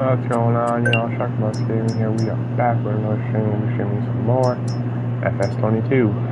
What's going on, y'all? Sharkmouth Gaming here. We are back with another stream. We'll be streaming some more FS22.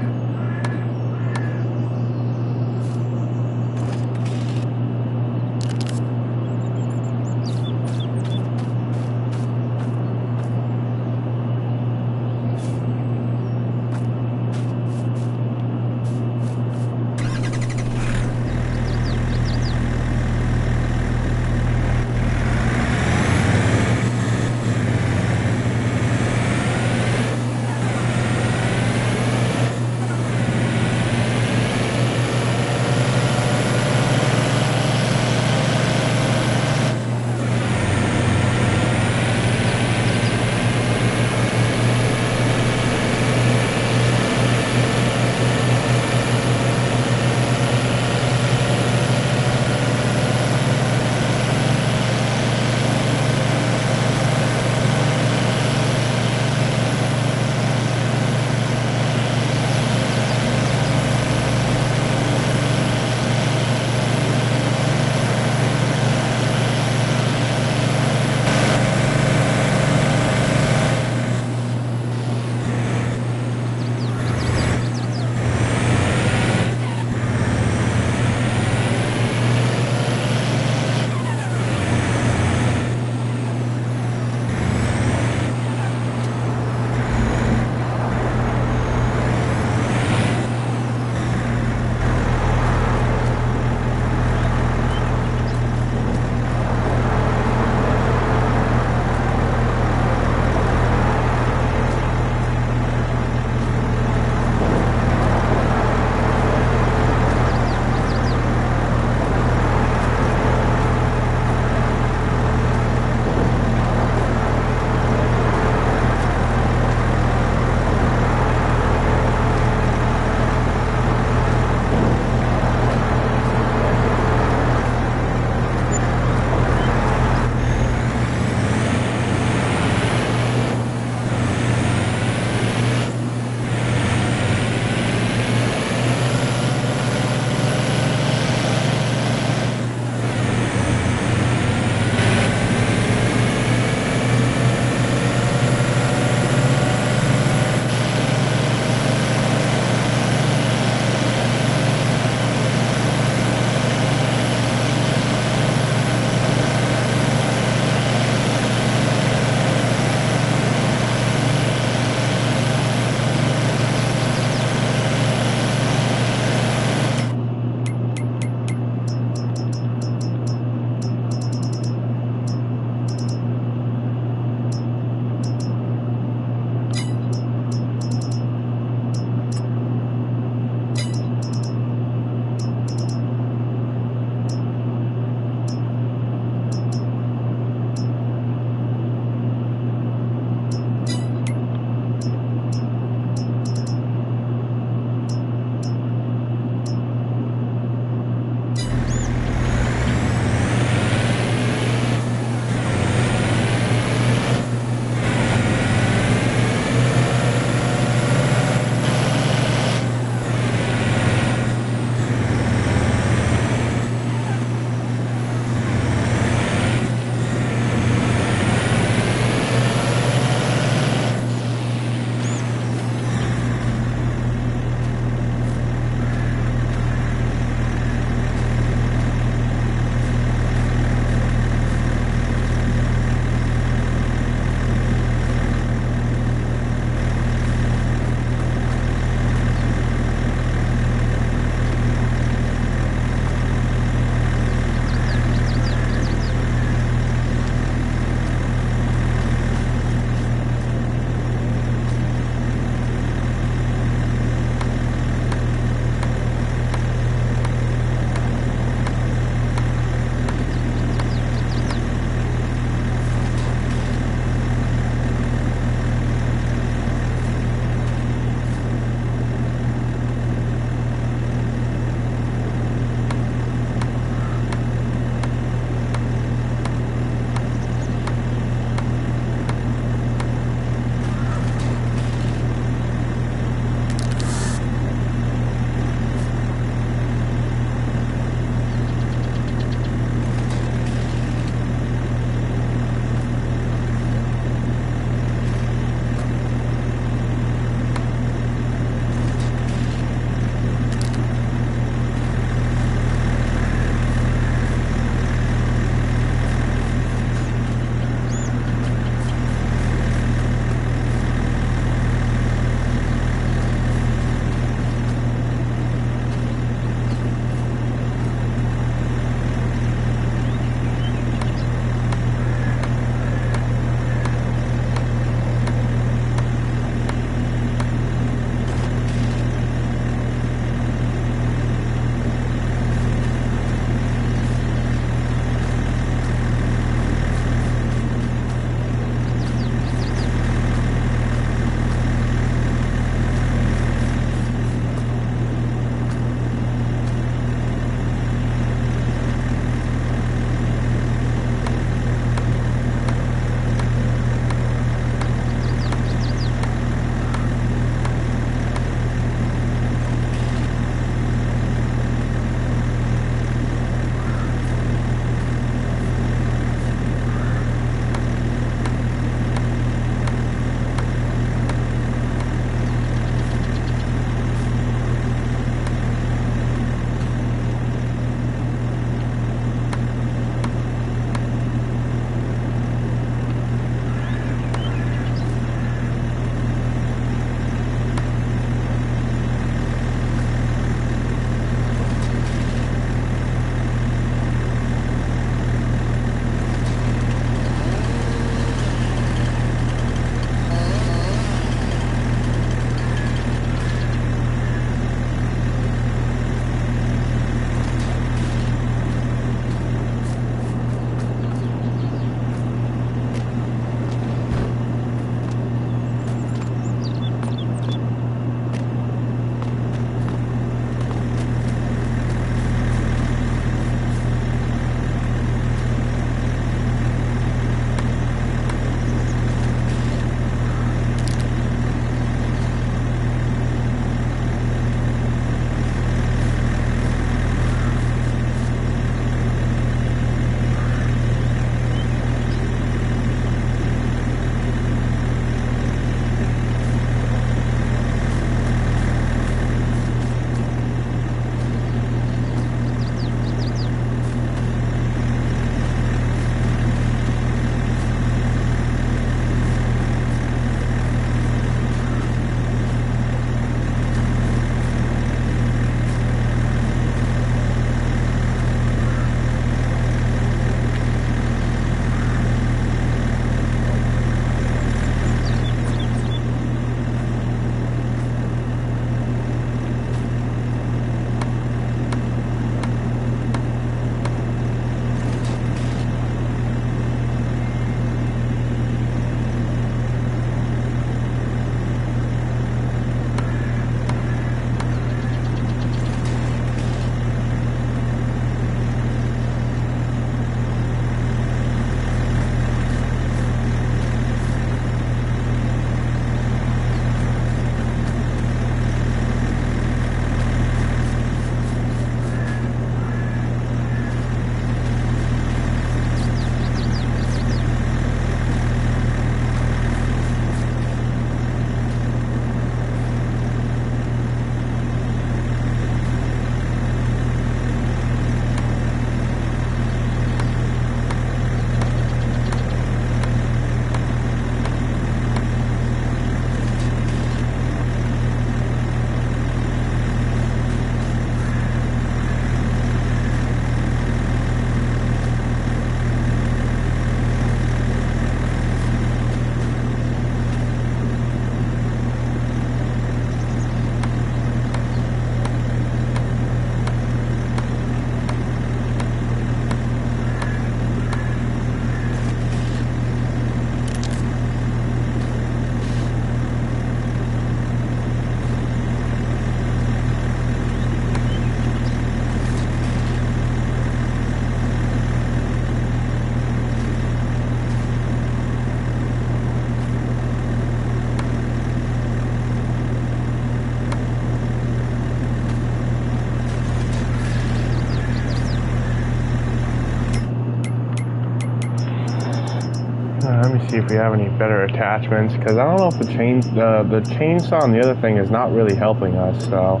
see if we have any better attachments, because I don't know if the chainsaw on the other thing is not really helping us, so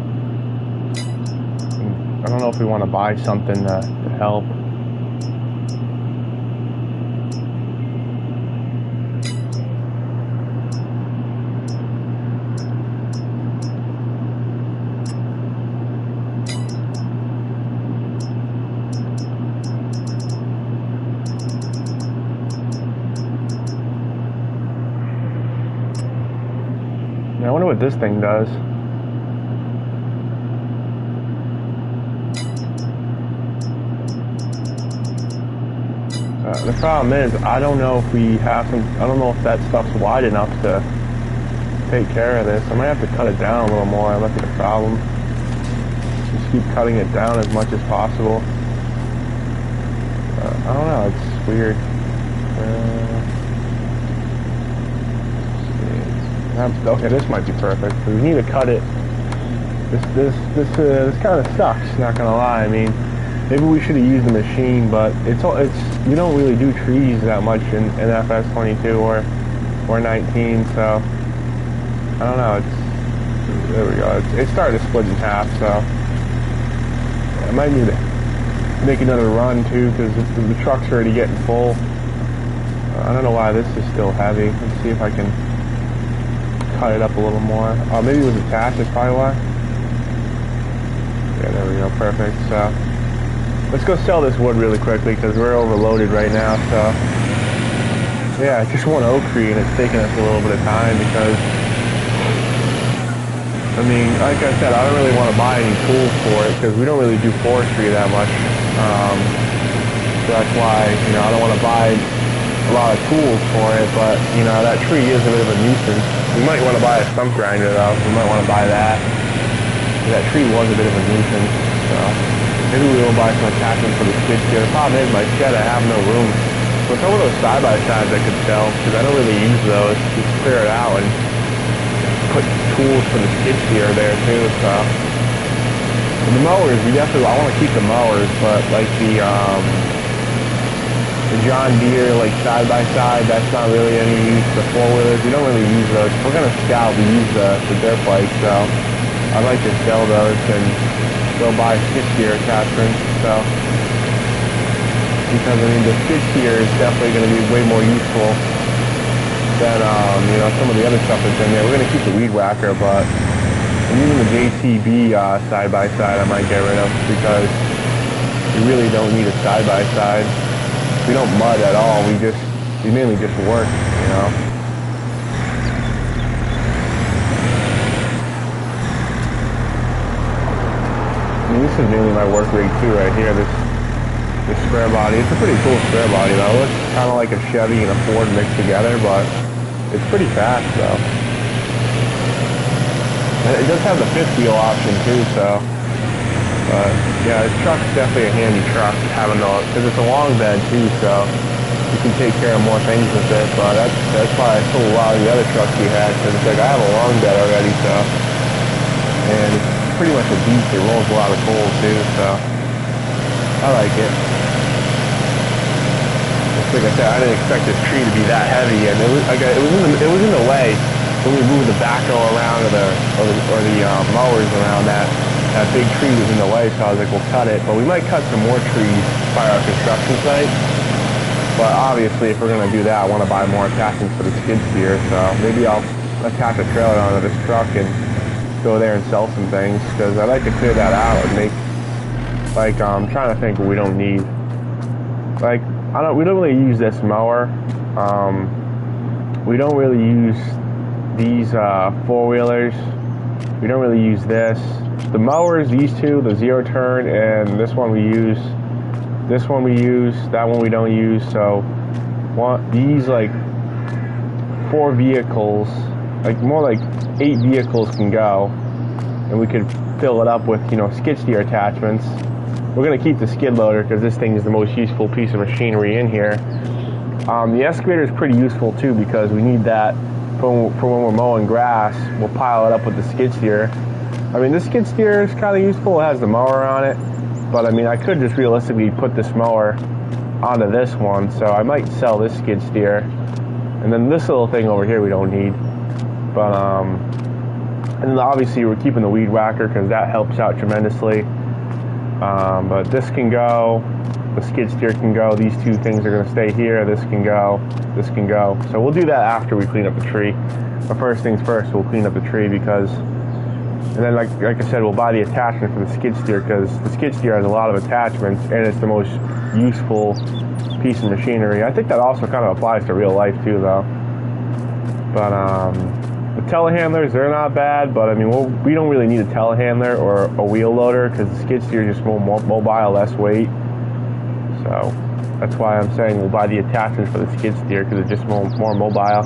I don't know if we want to buy something to help. I wonder what this thing does. The problem is, I don't know if we have some, I don't know if that stuff's wide enough to take care of this. I might have to cut it down a little more. That might be the problem. Just keep cutting it down as much as possible. I don't know, it's weird. Okay, this might be perfect. We need to cut it. This kind of sucks. Not gonna lie. I mean, maybe we should have used the machine, but it's we don't really do trees that much in FS22 or 19. So I don't know. There we go. It's starting to split in half. So I might need to make another run too, because the truck's already getting full. I don't know why this is still heavy. Let's see if I can cut it up a little more. Maybe it was attached, that's probably why. Yeah, there we go, perfect. So, let's go sell this wood really quickly, because we're overloaded right now, so. Yeah, just one oak tree, and it's taking us a little bit of time, because, I mean, like I said, I don't really want to buy any tools for it, because we don't really do forestry that much. So that's why, I don't want to buy a lot of tools for it, but, that tree is a bit of a nuisance. We might want to buy a stump grinder, though. We might want to buy that. That tree was a bit of a nuisance, so maybe we will buy some attachments for the skid steer. The problem is, my shed, I have no room. So some of those side-by-sides I could sell, because I don't really use those. Just clear it out and put tools for the skid steer there, too, so. And the mowers, I want to keep the mowers, but like the John Deere, like side-by-side, that's not really any use. The four-wheelers, we don't really use those. If we're going to scout, we use the dirt bike, so I'd like to sell those and go buy skid steer attachments, so. Because, I mean, the skid steer is definitely going to be way more useful than, some of the other stuff that's in there. We're going to keep the weed whacker, but even the JCB side-by-side I might get rid of, because we really don't need a side-by-side. We don't mud at all. We mainly just work, I mean, this is mainly my work rig too, right here. This square body. It's a pretty cool square body, though. It looks kind of like a Chevy and a Ford mixed together, but it's pretty fast, though. It does have the fifth wheel option too, so. But yeah, this truck's definitely a handy truck, because it's a long bed too, so you can take care of more things with it. But that's why I sold a lot of the other trucks we had, because it's like I have a long bed already, so, and it's pretty much a beast. It rolls a lot of coal too, so I like it. Like I said, I didn't expect this tree to be that heavy, and it was in the way when we moved the backhoe around or the mowers around that. That big tree was in the way, so I was like, we'll cut it. But we might cut some more trees by our construction site. But obviously, if we're going to do that, I want to buy more attachments for the skid steer. So maybe I'll attach a trailer onto this truck and go there and sell some things. Because I'd like to clear that out and make, like, I'm trying to think what we don't need. Like, we don't really use this mower. We don't really use these four-wheelers. We don't really use this. The mowers, these two, the zero turn, and this one we use. This one we use, that one we don't use. So these like 4 vehicles, like more like 8 vehicles can go, and we could fill it up with, skid steer attachments. We're gonna keep the skid loader because this thing is the most useful piece of machinery in here. The excavator is pretty useful too, because we need that for when we're mowing grass. We'll pile it up with the skid steer. I mean, this skid steer is kind of useful. It has the mower on it. But, I mean, I could just realistically put this mower onto this one. So I might sell this skid steer And then this little thing over here we don't need. But, and then obviously we're keeping the weed whacker because that helps out tremendously. But this can go, the skid steer can go, these two things are going to stay here, this can go, this can go. So we'll do that after we clean up the tree. But first things first, we'll clean up the tree because, and then like I said, we'll buy the attachment for the skid steer because the skid steer has a lot of attachments and it's the most useful piece of machinery. I think that also kind of applies to real life too though. But the telehandlers, they're not bad, but I mean, we don't really need a telehandler or a wheel loader because the skid steer is just more mobile, less weight. So that's why I'm saying we'll buy the attachments for the skid steer because it's just more mobile.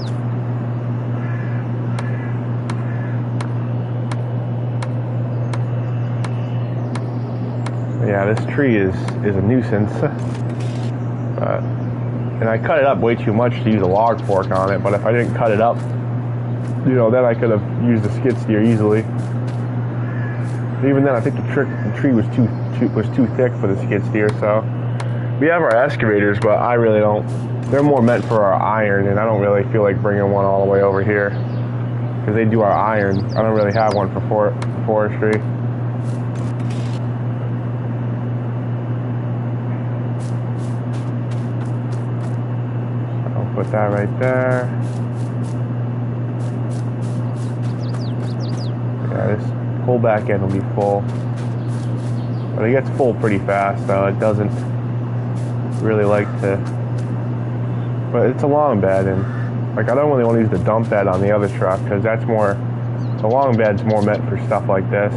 Yeah, this tree is a nuisance. And I cut it up way too much to use a log fork on it, but if I didn't cut it up, you know, then I could have used the skid steer easily. Even then, I think the tree was too thick for the skid steer. So we have our excavators, but I really don't. They're more meant for our iron, and I don't really feel like bringing one all the way over here because they do our iron. I don't really have one for forestry. So I'll put that right there. Yeah, this whole back end will be full. But it gets full pretty fast, though. It doesn't really like to... But it's a long bed, and like I don't really want to use the dump bed on the other truck, because that's more... The long bed's more meant for stuff like this.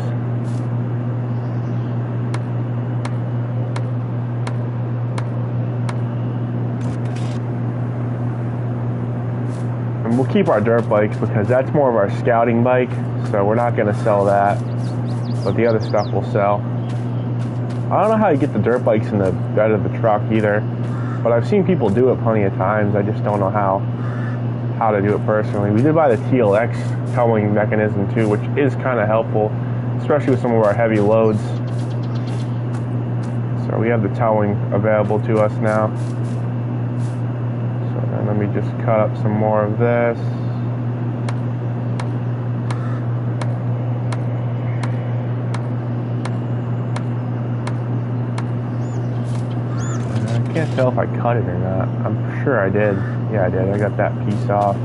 And we'll keep our dirt bikes because that's more of our scouting bike, so we're not going to sell that, but the other stuff we'll sell. I don't know how you get the dirt bikes in the bed of the truck either, but I've seen people do it plenty of times. I just don't know how to do it personally. We did buy the TLX towing mechanism too, which is kind of helpful, especially with some of our heavy loads. So we have the towing available to us now. Let me just cut up some more of this. I can't tell if I cut it or not. I'm sure I did. Yeah, I did. I got that piece off.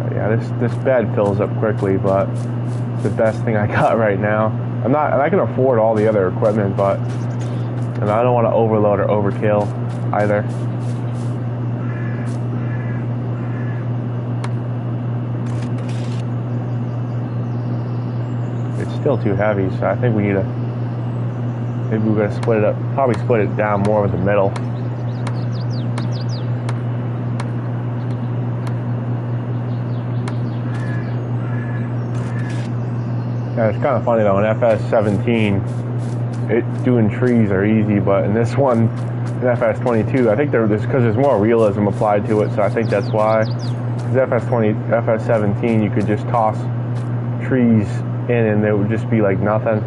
But yeah, this bed fills up quickly, but it's the best thing I got right now. And I can afford all the other equipment, but and I don't want to overload or overkill either. Still too heavy, so I think we need to, maybe we're going to split it up, probably split it down more with the middle. Yeah, it's kind of funny though, in FS17, doing trees are easy, but in this one, in FS22, I think because there's more realism applied to it, so I think that's why. Because FS17, you could just toss trees in and it would just be like nothing.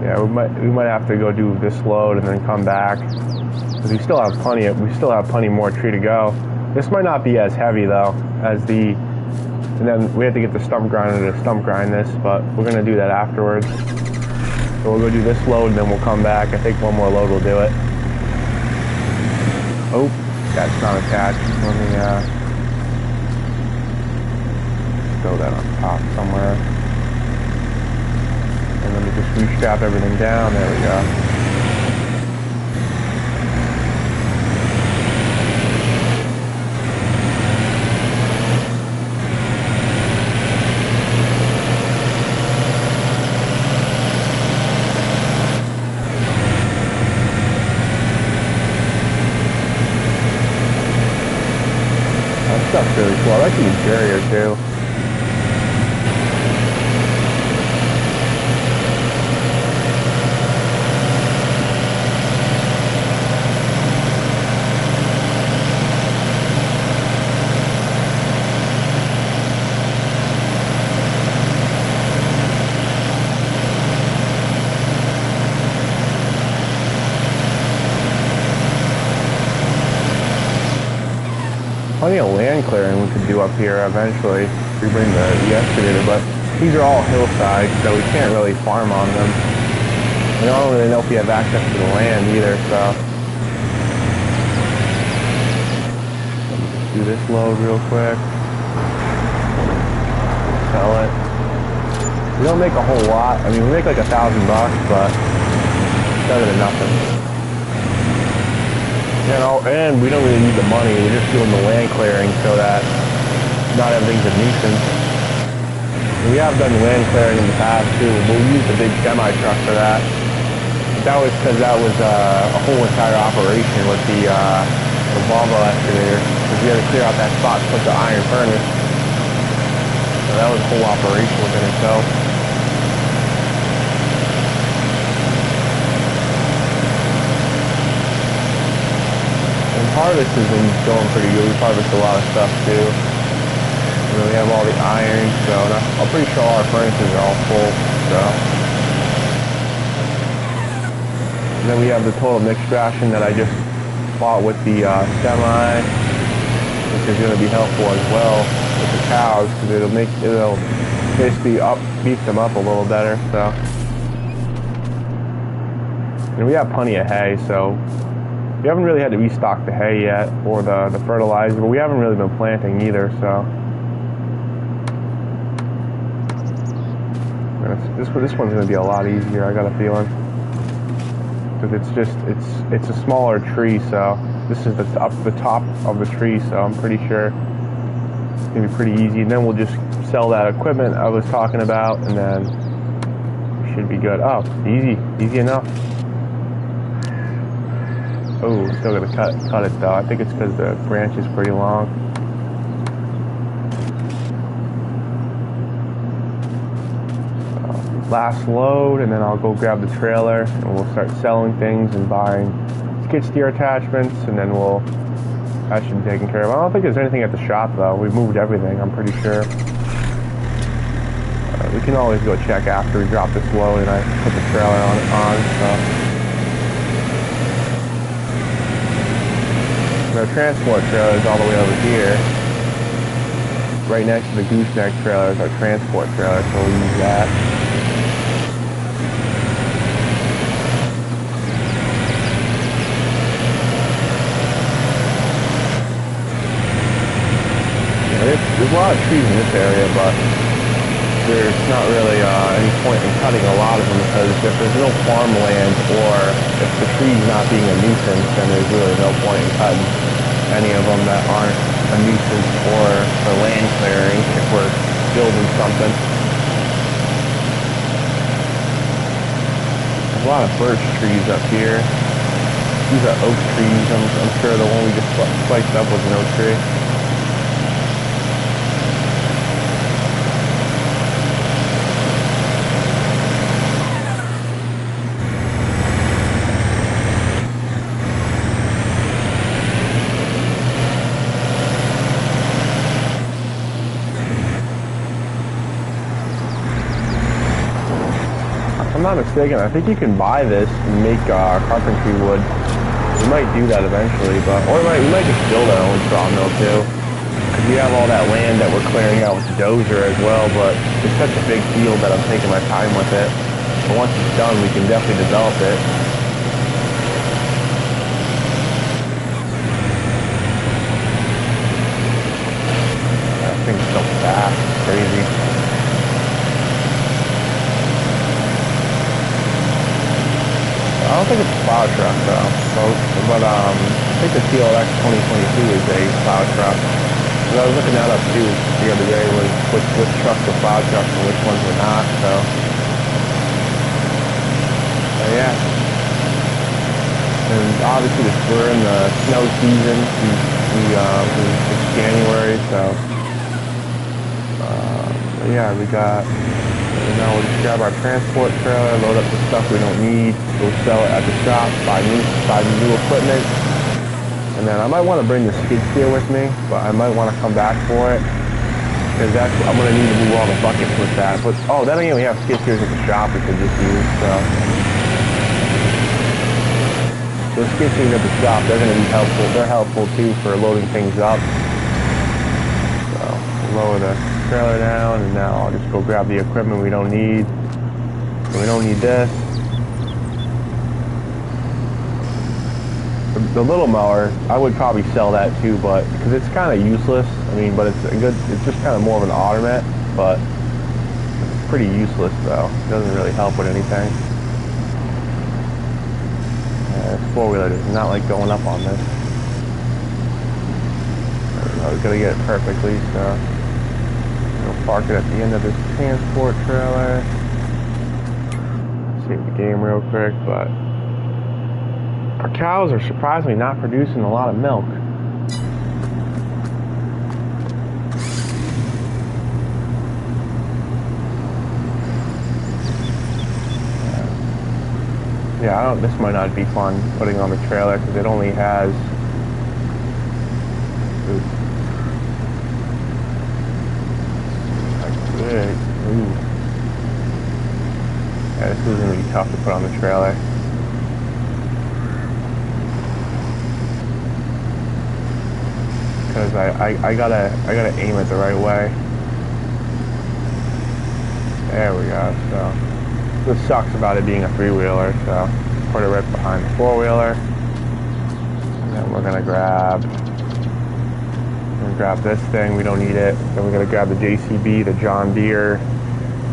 Yeah, we might have to go do this load and then come back because we still have plenty more tree to go. This might not be as heavy though as the, and then we have to get the stump grinder to stump grind this, but we're gonna do that afterwards. So we'll go do this load and then we'll come back. I think one more load will do it. Oh, that's not attached. Let me throw that on top somewhere. And let me just restrap everything down. There we go. Stuff's really cool. I like the interior too. plenty of land clearing we could do up here eventually. We bring the excavator, but these are all hillsides, so we can't really farm on them. I don't really know if we have access to the land either, so. Let's do this load real quick. Sell it. We don't make a whole lot. I mean, we make like $1,000, but it's better than nothing. You know, and we don't really need the money. We're just doing the land clearing so that not everything's a nuisance. We have done land clearing in the past too. We'll use the big semi truck for that. That was because that was a whole entire operation with the Volvo excavator. Because we had to clear out that spot to put the iron furnace. So that was a whole operation within itself. Harvest has been going pretty good. We harvest a lot of stuff too. You know, we have all the iron, so I'm pretty sure all our furnaces are all full. So, and then we have the total mixed ration that I just bought with the semi, which is going to be helpful as well with the cows because it'll basically beef them up a little better. So, and we have plenty of hay, so. We haven't really had to restock the hay yet, or the fertilizer, but we haven't really been planting either, so. This one's gonna be a lot easier, I got a feeling. Because it's a smaller tree, so this is the top of the tree, so I'm pretty sure it's gonna be pretty easy. And then we'll just sell that equipment I was talking about, and then we should be good. Oh, easy enough. Oh, still gonna cut it though. I think it's because the branch is pretty long. So, last load, and then I'll go grab the trailer, and we'll start selling things and buying skid steer attachments, and then that should be taken care of. I don't think there's anything at the shop though. We've moved everything, I'm pretty sure. We can always go check after we drop this load and I put the trailer on so. Our transport trailer is all the way over here. Right next to the gooseneck trailer is our transport trailer, so we'll use that. Yeah, there's a lot of trees in this area, but there's not really any point in cutting a lot of them because if there's no farmland or if the tree's not being a nuisance, then there's really no point in cutting any of them that aren't a nuisance or for land clearing if we're building something. There's a lot of birch trees up here. These are oak trees. I'm sure the one we just spliced up was an oak tree. If I'm not mistaken, I think you can buy this and make carpentry wood. We might do that eventually, or we might just build our own sawmill too. Because we have all that land that we're clearing out with the dozer as well, but it's such a big field that I'm taking my time with it. But once it's done, we can definitely develop it. That thing's so fast, it's crazy. I don't think it's a plow truck though, but I think the TLX 2022 is a plow truck. Because I was looking that up too the other day, which trucks are plow trucks and which ones are not. So yeah. And obviously we're in the snow season. It's January, so yeah, we got. And now we'll just grab our transport trailer, load up the stuff we don't need, go sell it at the shop, buy new equipment. And then I might want to bring the skid steer with me, but I might want to come back for it. Because I'm going to need to move all the buckets with that. But, oh, then again, we have skid steers at the shop we could just use, so. Those skid steers at the shop, they're going to be helpful. They're helpful too for loading things up. lower the trailer down, and now I'll just go grab the equipment we don't need. We don't need this. The little mower, I would probably sell that too, but because it's kind of useless. I mean, but it's a good. It's just kind of more of an automat, but it's pretty useless though. It doesn't really help with anything. This four-wheeler does not like going up on this. I was gonna get it perfectly, so we'll park it at the end of this transport trailer. Save the game real quick, but our cows are surprisingly not producing a lot of milk. Yeah, this might not be fun putting on the trailer because it only has. Ooh. Yeah, this is gonna be tough to put on the trailer. Because I gotta aim it the right way. There we go. So this sucks about it being a three-wheeler. So put it right behind the four-wheeler, and then we're gonna grab this thing. We don't need it. Then we're gonna grab the JCB, the John Deere,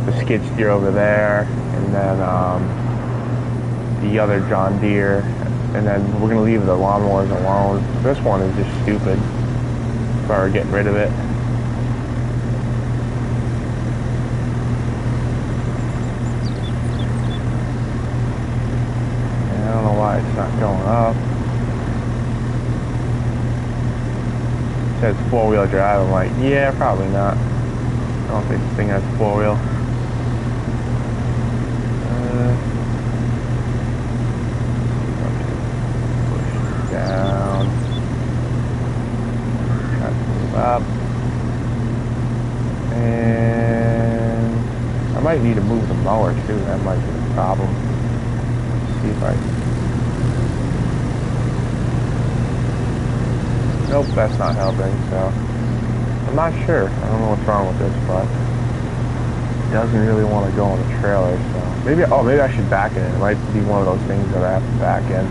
the skid steer over there, and then the other John Deere, and then we're gonna leave the lawnmowers alone. This one is just stupid. So we're getting rid of it. And I don't know why it's not going up. It says four-wheel drive. I'm like, yeah, probably not. I don't think this thing has four-wheel. Push down. Try to move up. And I might need to move the mower too. That might be the problem. Let's see if I can. Nope, that's not helping, so I'm not sure. I don't know what's wrong with this, but it doesn't really want to go on the trailer, so maybe I should back it in. It might be one of those things that I have to back in.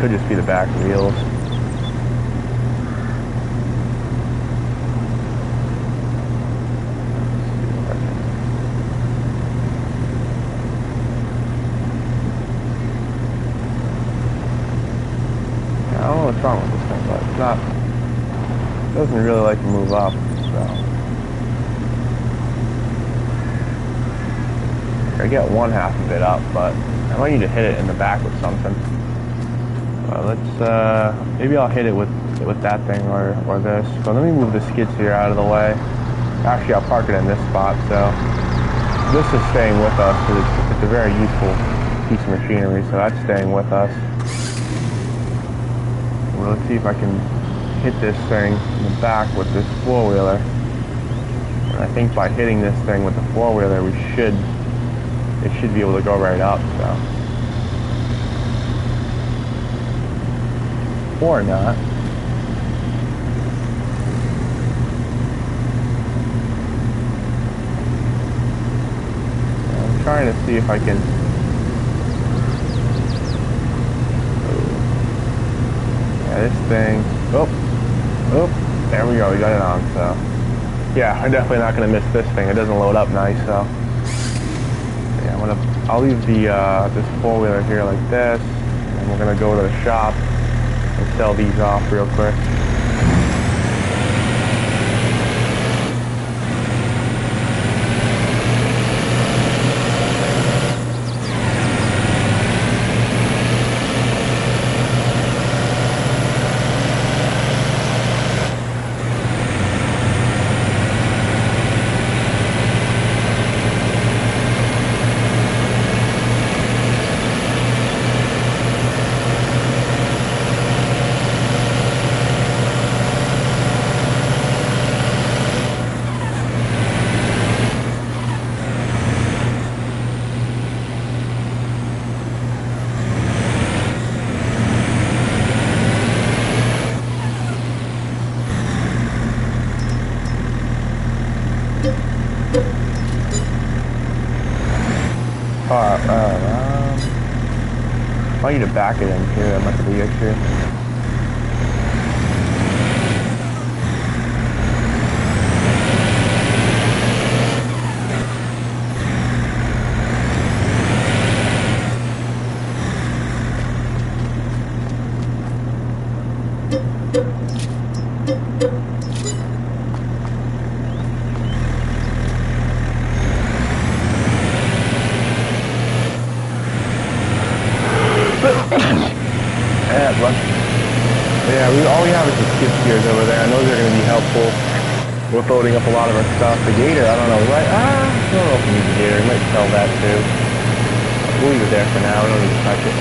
Could just be the back wheels. I don't know what's wrong with this thing, but it's not. It doesn't really like to move up, so. I get one half of it up, but I might need to hit it in the back with something. Let's maybe I'll hit it with that thing or this. So let me move the skid steer out of the way. Actually, I'll park it in this spot. So this is staying with us because it's a very useful piece of machinery. So that's staying with us. Well, let's see if I can hit this thing in the back with this four-wheeler. And I think by hitting this thing with the four-wheeler, it should be able to go right up, so. Or not. I'm trying to see if I can. Yeah, this thing. Oh, there we go. We got it on. So, yeah, I'm definitely not gonna miss this thing. It doesn't load up nice, so. Yeah, I'll leave the this four-wheeler here like this, and we're gonna go to the shop and sell these off real quick. I need to back it in here. That might be the issue. Yeah, all we have is the skid steers over there, and those are going to be helpful with loading up a lot of our stuff. The gator, I don't know, I don't know if we need the gator. We might sell that too. We'll leave it there for now. We don't need to touch it.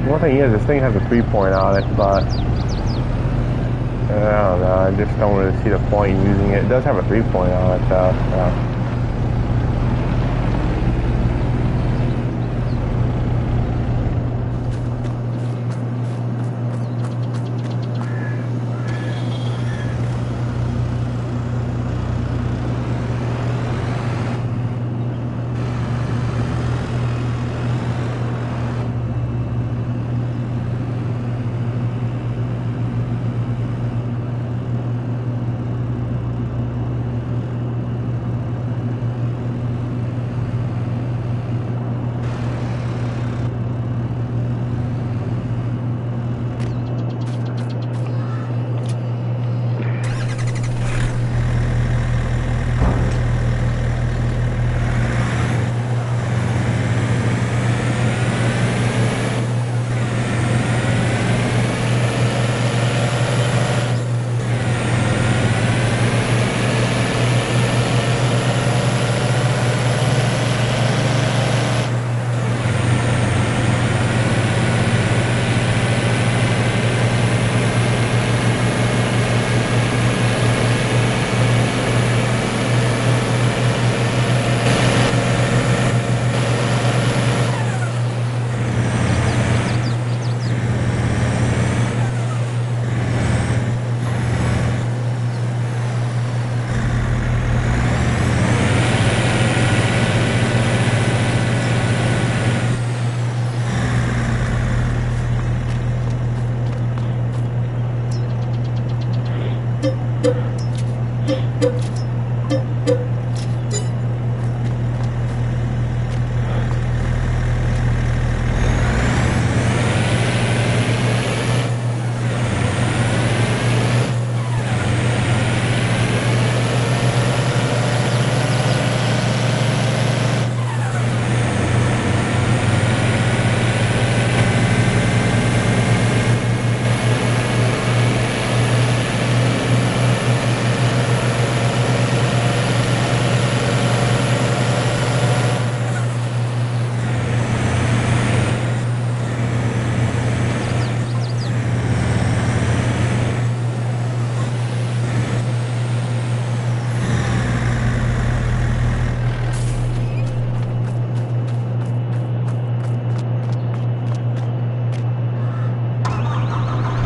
One thing is, this thing has a 3-point on it, but I don't know, I just don't really see the point in using it. It does have a 3-point on it, though, so.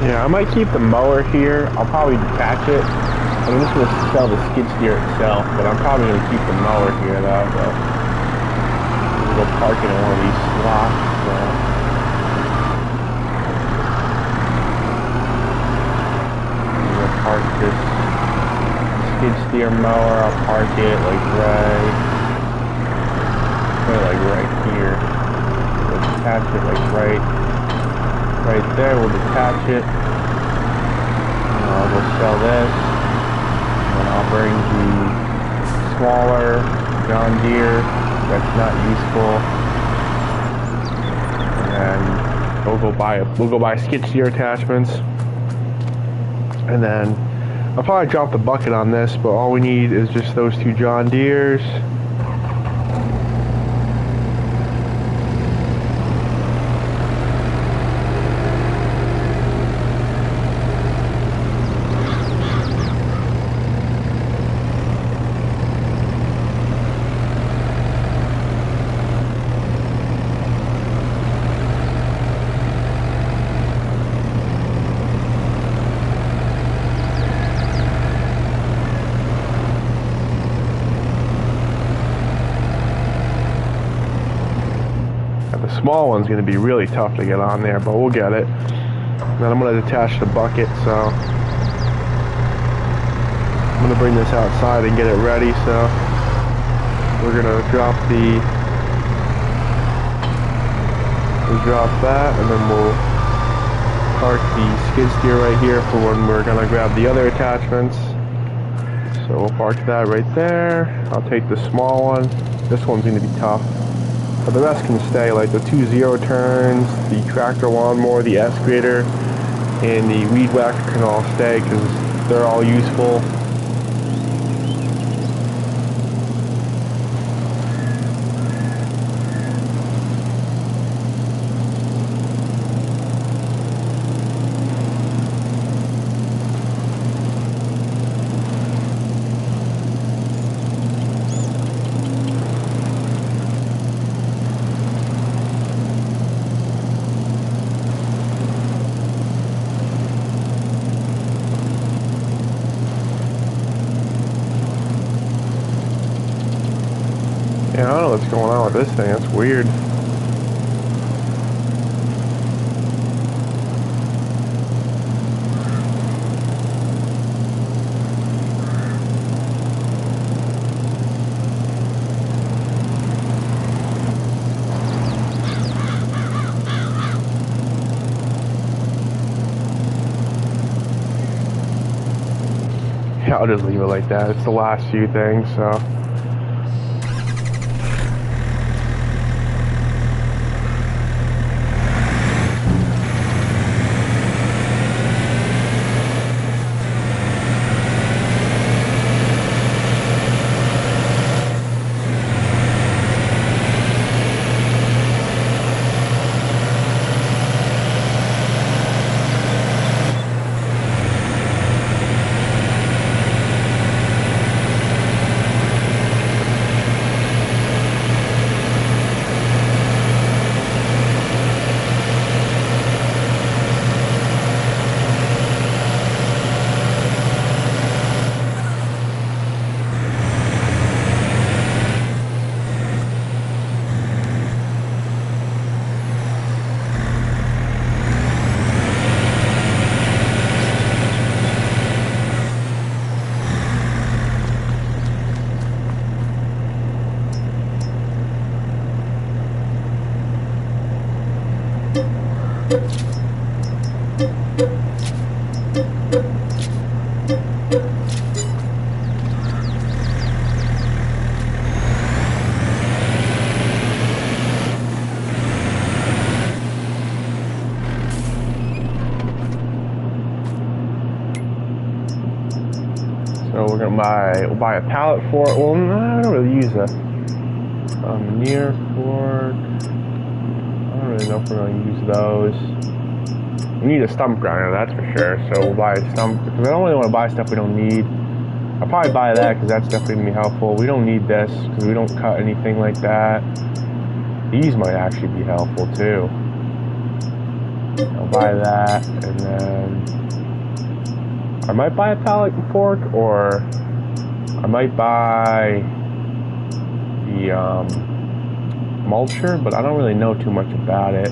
Yeah, I might keep the mower here. I'll probably detach it. I'm just going to sell the skid steer itself, but I'm probably going to keep the mower here though. So we'll go park it in one of these slots. So. We'll park this skid steer mower. I'll park it like right right here. We'll detach it like right there. We'll detach it. We'll sell this. And I'll bring the smaller John Deere that's not useful. And we'll go buy skid steer attachments. And then I'll probably drop the bucket on this, but all we need is just those two John Deeres. The small one's going to be really tough to get on there, but we'll get it. And then I'm going to detach the bucket, so I'm going to bring this outside and get it ready. So we're going to drop that, and then we'll park the skid steer right here for when we're going to grab the other attachments. So we'll park that right there. I'll take the small one. This one's going to be tough. But the rest can stay, like the two zero turns, the tractor lawnmower, the excavator, and the weed whacker can all stay because they're all useful. Yeah, I don't know what's going on with this thing. It's weird. Yeah, I'll just leave it like that. It's the last few things, so. So we're gonna buy a pallet fork. Well, no, I don't really use a near fork. I don't really know if we're gonna use those. We need a stump grinder, that's for sure. So we'll buy a stump because I don't really want to buy stuff we don't need. I'll probably buy that because that's definitely gonna be helpful. We don't need this because we don't cut anything like that. These might actually be helpful too. I'll buy that, and then I might buy a pallet fork, or I might buy the mulcher, but I don't really know too much about it.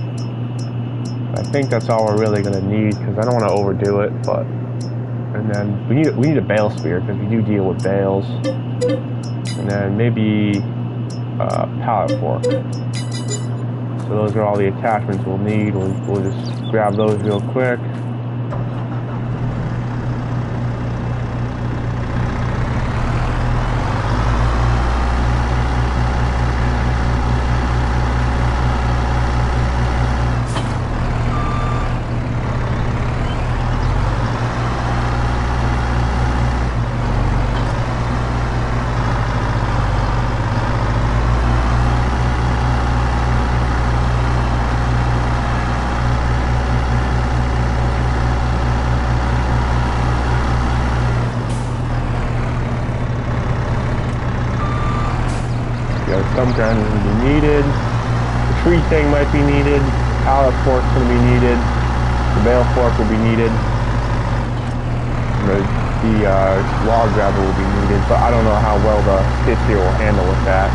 I think that's all we're really gonna need because I don't want to overdo it. But and then we need a bale spear because we do deal with bales, and then maybe pallet fork. So those are all the attachments we'll need. We'll just grab those real quick. Some grinders will be needed. The tree thing might be needed. Pallet fork's going to be needed. The bale fork will be needed. The log grabber will be needed, but I don't know how well the skid steer will handle with that.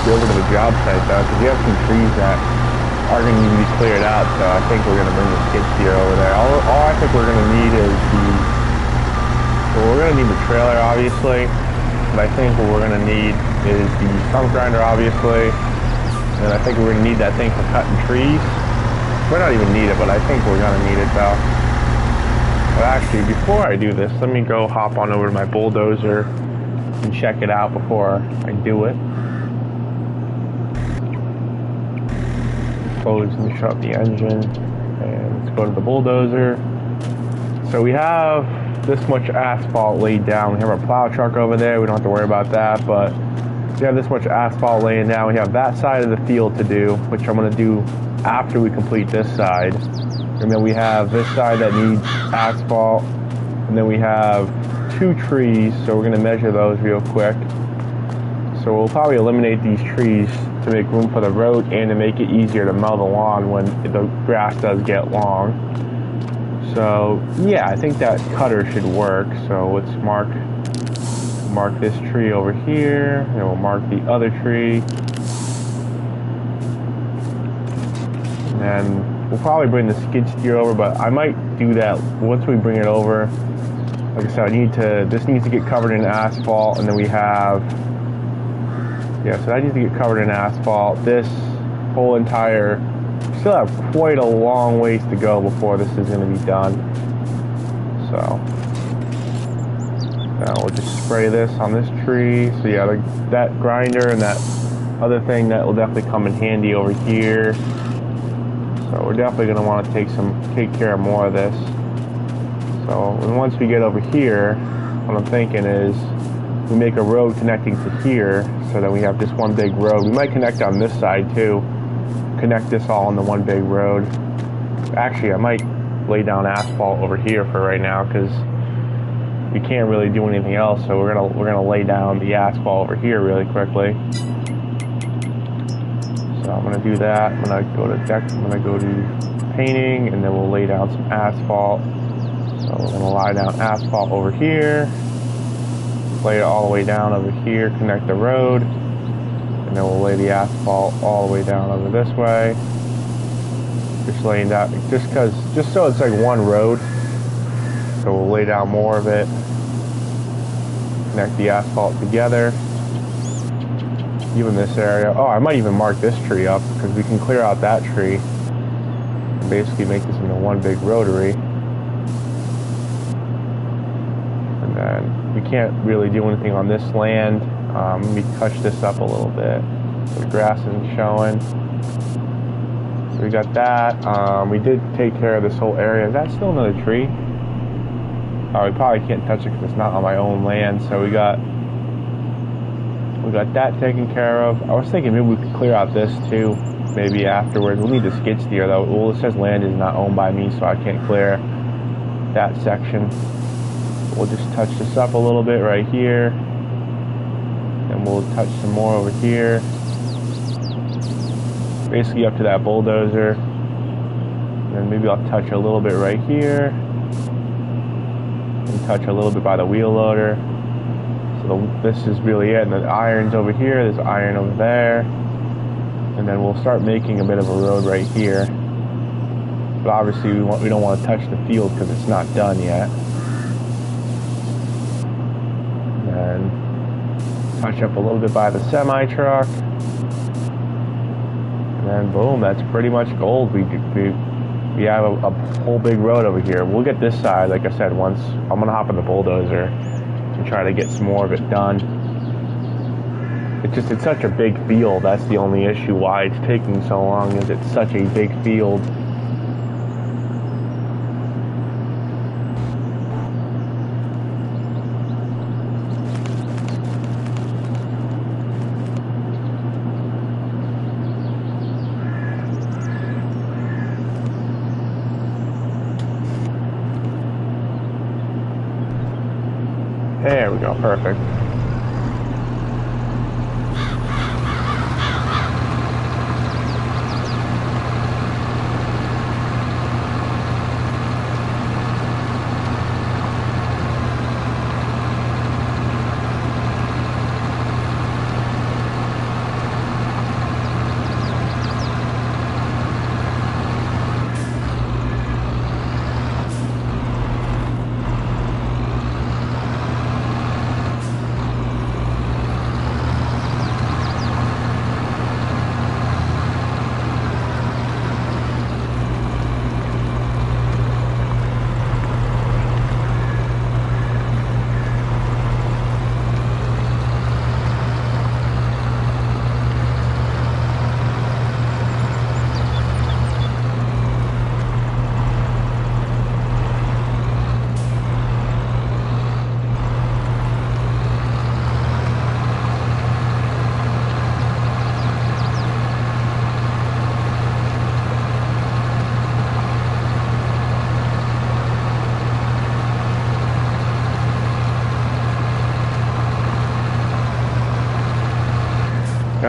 be over to the job site though, because we have some trees that are going to need to be cleared out. So I think we're going to bring the skid steer over there. All I think we're going to need is we're going to need the trailer obviously, but I think what we're going to need is the stump grinder obviously, and I think we're going to need that thing for cutting trees. We might not even need it, but I think we're going to need it though. But actually, before I do this, let me go hop on over to my bulldozer and check it out before I do it. Close and shut the engine, and let's go to the bulldozer. So we have this much asphalt laid down. We have our plow truck over there. We don't have to worry about that, but we have this much asphalt laying down. We have that side of the field to do, which I'm going to do after we complete this side. And then we have this side that needs asphalt, and then we have 2 trees, so we're going to measure those real quick. So we'll probably eliminate these trees to make room for the road and to make it easier to mow the lawn when the grass does get long. So yeah, I think that cutter should work. So let's mark this tree over here, and we'll mark the other tree. And then we'll probably bring the skid steer over, but I might do that once we bring it over. Like I said, this needs to get covered in asphalt, and then we have, yeah, so that needs to get covered in asphalt. This whole entire, we still have quite a long ways to go before this is going to be done. So now we'll just spray this on this tree. So yeah, that grinder and that other thing, that will definitely come in handy over here. So we're definitely going to want to take care of more of this. So once we get over here, what I'm thinking is we make a road connecting to here, so that we have just one big road. We might connect on this side too. Connect this all into one big road. Actually, I might lay down asphalt over here for right now, because we can't really do anything else. So we're gonna lay down the asphalt over here really quickly. So I'm gonna do that. I'm gonna go to painting, and then we'll lay down some asphalt. So we're gonna lie down asphalt over here, lay it all the way down over here, connect the road, and then we'll lay the asphalt all the way down over this way. Just laying down, just so it's like one road. So we'll lay down more of it, connect the asphalt together. Even this area. Oh, I might even mark this tree up, because we can clear out that tree and basically make this into one big rotary. And then we can't really do anything on this land. Let me touch this up a little bit so the grass isn't showing. So we got that. We did take care of this whole area. Is that still another tree? Oh, we probably can't touch it because it's not on my own land. So we got that taken care of. I was thinking maybe we could clear out this too, maybe afterwards. We'll need the skid steer though. Well, it says land is not owned by me, so I can't clear that section. We'll just touch this up a little bit right here, and we'll touch some more over here, basically up to that bulldozer. And then maybe I'll touch a little bit right here, and touch a little bit by the wheel loader. So this is really it. And the iron's over here, there's iron over there, and then we'll start making a bit of a road right here. But obviously we don't want to touch the field because it's not done yet. And touch up a little bit by the semi truck, and then boom, that's pretty much gold. We have a whole big road over here. We'll get this side, like I said, once I'm gonna hop in the bulldozer and try to get some more of it done. It's such a big field. That's the only issue why it's taking so long, is it's such a big field. There we go, perfect.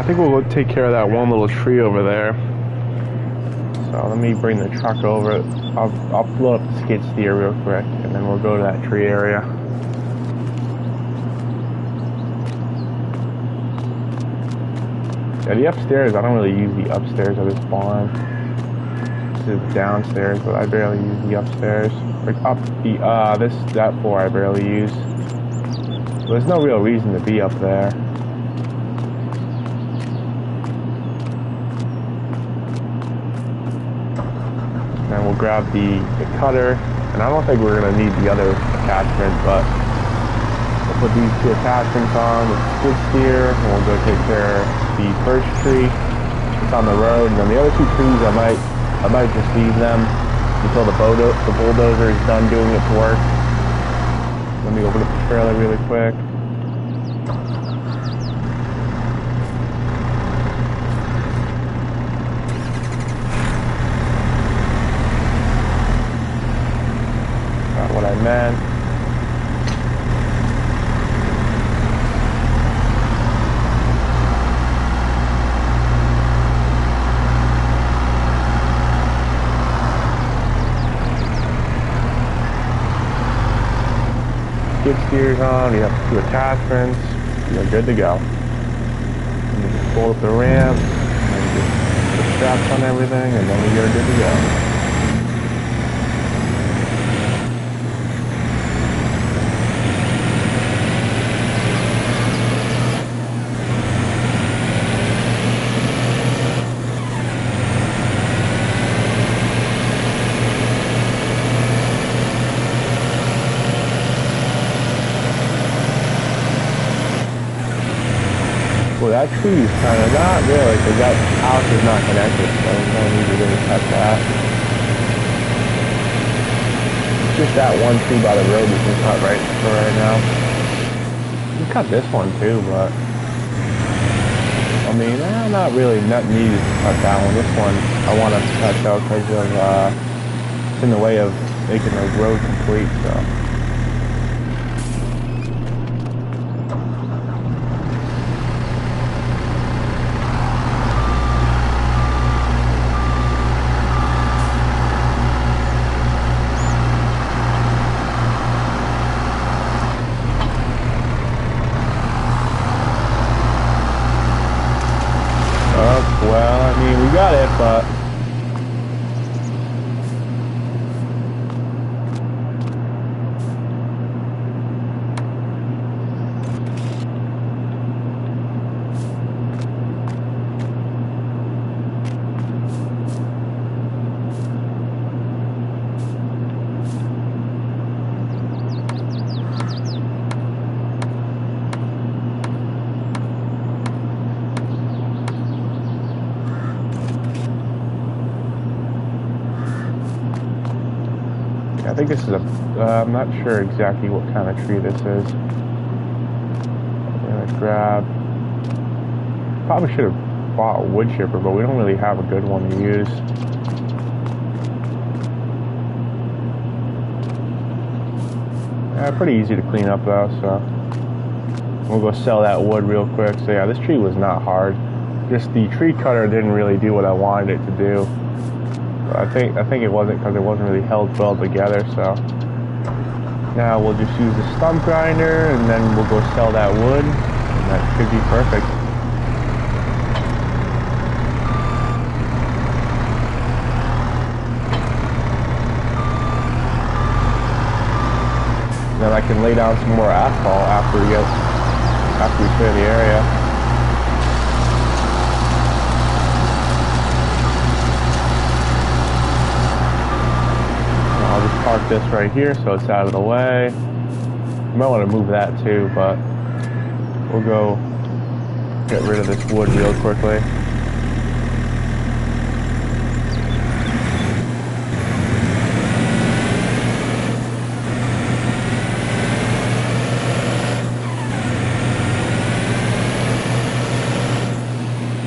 I think we'll take care of that one little tree over there. So let me bring the truck over. I'll blow up the skid steer real quick, and then we'll go to that tree area. Yeah, the upstairs, I don't really use the upstairs of this barn. This is downstairs, but I barely use the upstairs. Like up the that floor I barely use. So there's no real reason to be up there. And we'll grab the cutter, and I don't think we're gonna need the other attachment, but we'll put these two attachments on with the skid steer, and we'll go take care of the first tree. It's on the road, and then the other two trees I might just leave them until the bulldozer is done doing its work. Let me open up the trailer really quick. Not what I meant. Skid steers on, you have two attachments, you're good to go. And you just pull up the ramp, and just put the straps on everything, and then you're good to go. Well, that tree is kind of not really, because that house is not connected, so there's no need to really cut that. It's just that one tree by the road we can cut for right now. We can cut this one too, but I mean, not really, not needed to cut that one. This one I want to cut though because of it's in the way of making the road complete. So. Well, I mean, we got it, but I think this is I'm not sure exactly what kind of tree this is. I'm gonna grab, probably should have bought a wood chipper, but we don't really have a good one to use. Pretty easy to clean up though, so we'll go sell that wood real quick. So yeah, this tree was not hard. Just the tree cutter didn't really do what I wanted it to do. I think it wasn't because it wasn't really held well together, so now we'll just use the stump grinder and then we'll go sell that wood, and that should be perfect. Then I can lay down some more asphalt after we clear the area. I'll just park this right here so it's out of the way. You might want to move that too, but we'll go get rid of this wood real quickly.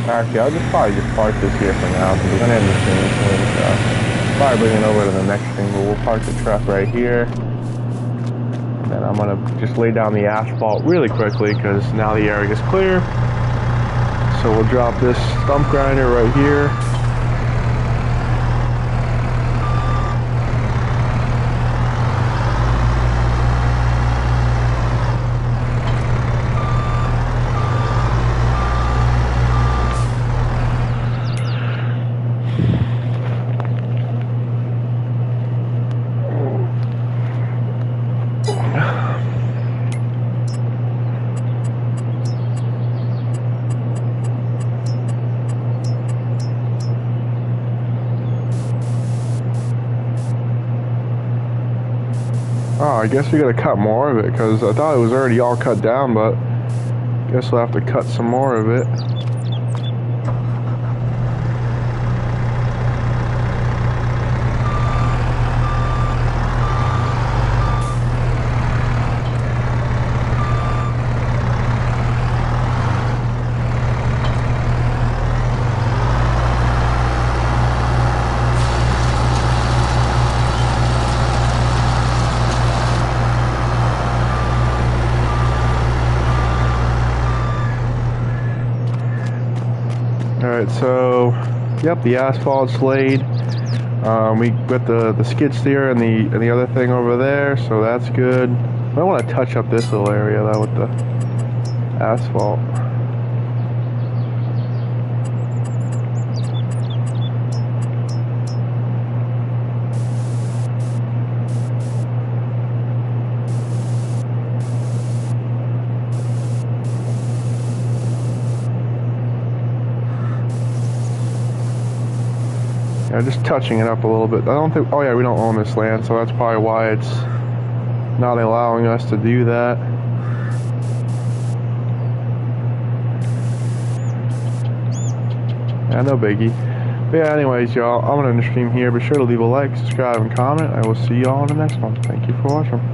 Actually, I'll probably just park this here for now because we're going to end this thing soon. Probably bring it over to the next thing, but we'll park the truck right here. And then I'm gonna just lay down the asphalt really quickly because now the area is clear. So we'll drop this stump grinder right here. Oh, I guess we gotta cut more of it because I thought it was already all cut down, but I guess we'll have to cut some more of it. Alright, so yep, the asphalt's laid. We got the skid steer and the other thing over there, so that's good. I want to touch up this little area though with the asphalt. Yeah, just touching it up a little bit. I don't think, oh yeah, we don't own this land, so that's probably why it's not allowing us to do that. Yeah, no biggie. But yeah, anyways, y'all, I'm gonna end the stream here. Be sure to leave a like, subscribe, and comment. I will see y'all in the next one. Thank you for watching.